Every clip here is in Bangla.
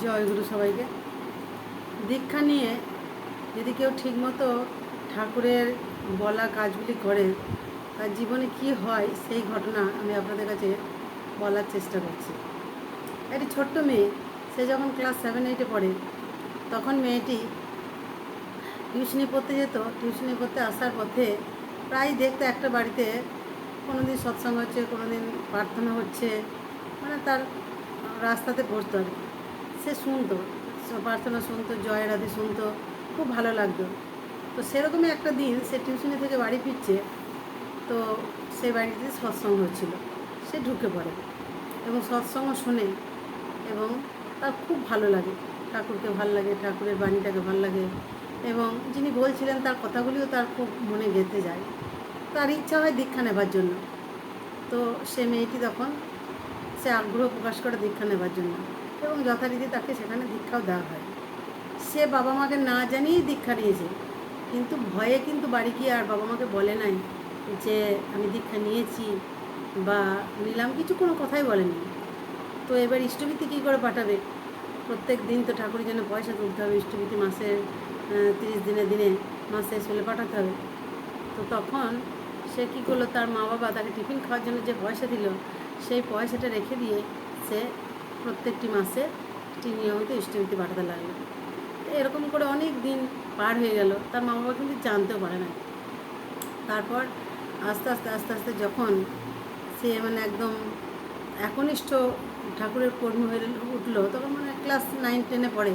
জয়গুরু সবাইকে। দীক্ষা নিয়ে যদি কেউ ঠিকমতো ঠাকুরের বলা কাজগুলি করে তার জীবনে কি হয় সেই ঘটনা আমি আপনাদের কাছে বলার চেষ্টা করছি। একটি ছোট্ট মেয়ে, সে যখন ক্লাস 7-8 পড়ে তখন মেয়েটি টিউশনি পড়তে যেত। টিউশনি পড়তে আসার পথে প্রায় দেখতে একটা বাড়িতে কোনো দিন সৎসঙ্গ হচ্ছে, কোনো দিন প্রার্থনা হচ্ছে, মানে তার রাস্তাতে পড়তো আর কি। সে শুনতো, প্রার্থনা শুনতো, জয় রাধে শুনতো, খুব ভালো লাগতো। তো সেরকমই একটা দিন সে টিউশনি থেকে বাড়ি ফিরছে, তো সেই বাড়িতে সৎসঙ্গ হচ্ছিল। সে ঢুকে পড়ে এবং সৎসঙ্গ শোনে এবং তার খুব ভালো লাগে, ঠাকুরকে ভালো লাগে, ঠাকুরের বাণীটাকে ভালো লাগে এবং যিনি বলছিলেন তার কথাগুলিও তার খুব মনে গেঁথে যায়। তার ইচ্ছা হয় দীক্ষা নেবার জন্য। তো সে মেয়েটি তখন সে আগ্রহ প্রকাশ করে দীক্ষা নেবার জন্য এবং যথারীতি তাকে সেখানে দীক্ষাও দেওয়া হয়। সে বাবা মাকে না জানিয়েই দীক্ষা নিয়েছে, কিন্তু ভয়ে কিন্তু বাড়ি গিয়ে আর বাবা মাকে বলে নাই যে আমি দীক্ষা নিয়েছি বা নিলাম, কিছু কোনো কথাই বলেনি। তো এবার ইষ্টভীতি কী করে পাঠাবে? প্রত্যেক দিন তো ঠাকুরের জন্য পয়সা তুলতে হবে, ইষ্টভীতি মাসের 30 দিনে দিনে মাস শেষ হলে পাঠাতে হবে। তো তখন সে কী করলো, তার মা বাবা তাকে টিফিন খাওয়ার জন্য যে পয়সা দিল সেই পয়সাটা রেখে দিয়ে সে প্রত্যেকটি মাসে নিয়মিত ইষ্টভীতি পাঠাতে লাগলো। এরকম করে অনেক দিন পার হয়ে গেল, তার মা বাবা কিন্তু জানতেও পারে না। তারপর আস্তে আস্তে আস্তে আস্তে যখন সে মানে একদম একনিষ্ঠ ঠাকুরের কর্মী হয়ে উঠলো, তখন মানে ক্লাস 9-10 পড়ে,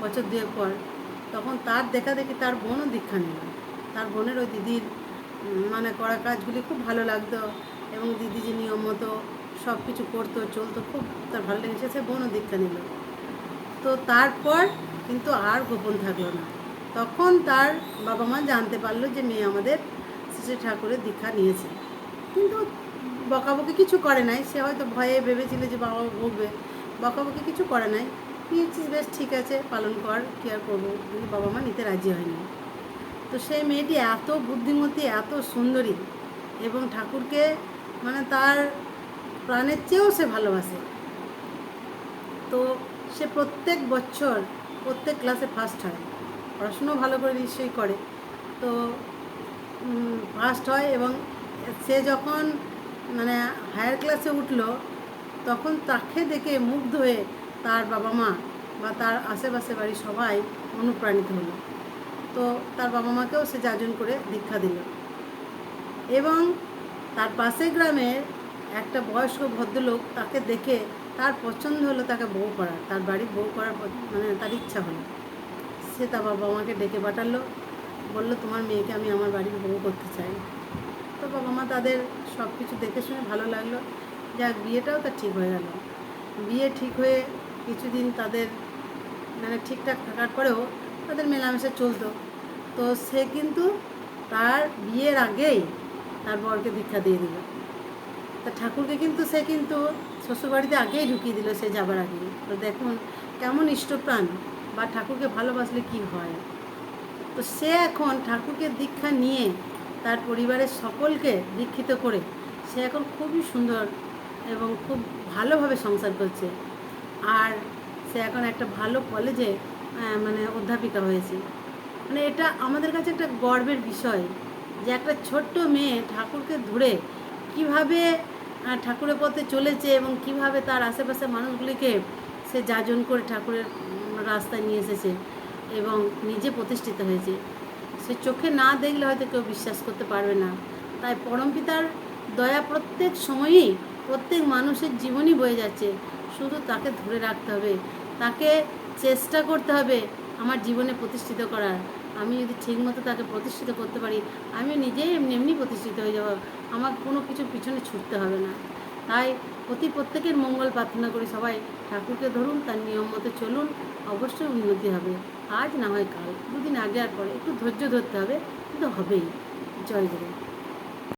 বছর 2 পর, তখন তার দেখা দেখি তার বোনও দীক্ষা নিল। তার বোনের ওই দিদির মানে করা কাজগুলি খুব ভালো লাগতো এবং দিদি যে নিয়ম মতো সব কিছু করতো চলতো, খুব তার ভালো লেগেছে, সে বোনও দীক্ষা নিল। তো তারপর কিন্তু আর গোপন থাকলো না। তখন তার বাবা মা জানতে পারলো যে মেয়ে আমাদের শ্রী ঠাকুরের দীক্ষা নিয়েছে, কিন্তু বকাবকি কিছু করে নাই। সে হয়তো ভয়ে ভেবেছিল যে বাবা বকবে, বকাবকি কিছু করে নাই। নিয়েছিস, বেশ ঠিক আছে, পালন কর, কী আর করবো। কিন্তু বাবা মা নিতে রাজি হয়নি। তো সেই মেয়েটি এত বুদ্ধিমতী, এত সুন্দরী এবং ঠাকুরকে মানে তার প্রাণের চেয়েও সে ভালোবাসে। তো সে প্রত্যেক বছর প্রত্যেক ক্লাসে ফার্স্ট হয়, পড়াশুনো ভালো করে নিশ্চয়ই করে। তো ফার্স্ট হয় এবং সে যখন মানে হায়ার ক্লাসে উঠলো তখন তাকে দেখে মুগ্ধ হয়ে তার বাবা মা বা তার আশেপাশে বাড়ির সবাই অনুপ্রাণিত হলো। তো তার বাবা মাকেও সে যাজন করে দীক্ষা দিল এবং তার পাশের গ্রামের একটা বয়স্ক ভদ্রলোক তাকে দেখে তার পছন্দ হলো তাকে বউ করার, তার বাড়ি বউ করার মানে তার ইচ্ছা হলো। সে তার বাবা মাকে ডেকে পাঠালো, বললো তোমার মেয়েকে আমি আমার বাড়ির বউ করতে চাই। তো বাবা মা তাদের সব কিছু দেখে শুনে ভালো লাগলো, যাক বিয়েটাও তার ঠিক হয়ে গেল। বিয়ে ঠিক হয়ে কিছুদিন তাদের মানে ঠিকঠাক থাকার পরেও তাদের মেলামেশা চলতো। তো সে কিন্তু তার বিয়ের আগেই তার বরকে দীক্ষা দিয়ে দিল। তা ঠাকুরকে কিন্তু সে কিন্তু শ্বশুরবাড়িতে আগেই ঢুকিয়ে দিল সে যাবার আগে। তো দেখুন কেমন ইষ্টপ্রাণ বা ঠাকুরকে ভালোবাসলে কি হয়। তো সে এখন ঠাকুরকে দীক্ষা নিয়ে তার পরিবারের সকলকে দীক্ষিত করে সে এখন খুবই সুন্দর এবং খুব ভালোভাবে সংসার করছে। আর সে এখন একটা ভালো কলেজে মানে অধ্যাপিকা হয়েছে। মানে এটা আমাদের কাছে একটা গর্বের বিষয় যে একটা ছোট্ট মেয়ে ঠাকুরকে ধরে কিভাবে ঠাকুরের পথে চলেছে এবং কিভাবে তার আশেপাশে মানুষগুলিকে সে যাজন করে ঠাকুরের রাস্তায় নিয়ে এসেছে এবং নিজে প্রতিষ্ঠিত হয়েছে। সে চোখে না দেখলে হয়তো কেউ বিশ্বাস করতে পারবে না। তাই পরমপিতার দয়া প্রত্যেক সময়ই প্রত্যেক মানুষের জীবনই বয়ে যাচ্ছে, শুধু তাকে ধরে রাখতে হবে, তাকে চেষ্টা করতে হবে আমার জীবনে প্রতিষ্ঠিত করার। আমি যদি ঠিকমতো তাকে প্রতিষ্ঠিত করতে পারি আমি নিজেই এমনি এমনি প্রতিষ্ঠিত হয়ে যাব, আমার কোনো কিছুর পিছনে ছুটতে হবে না। তাই প্রত্যেকের মঙ্গল প্রার্থনা করি, সবাই ঠাকুরকে ধরুন, তার নিয়ম মতো চলুন, অবশ্যই উন্নতি হবে। আজ না হয় কাল, দুদিন আগে আর পরে একটু ধৈর্য ধরতে হবে, কিন্তু হবেই। জয় গুরু।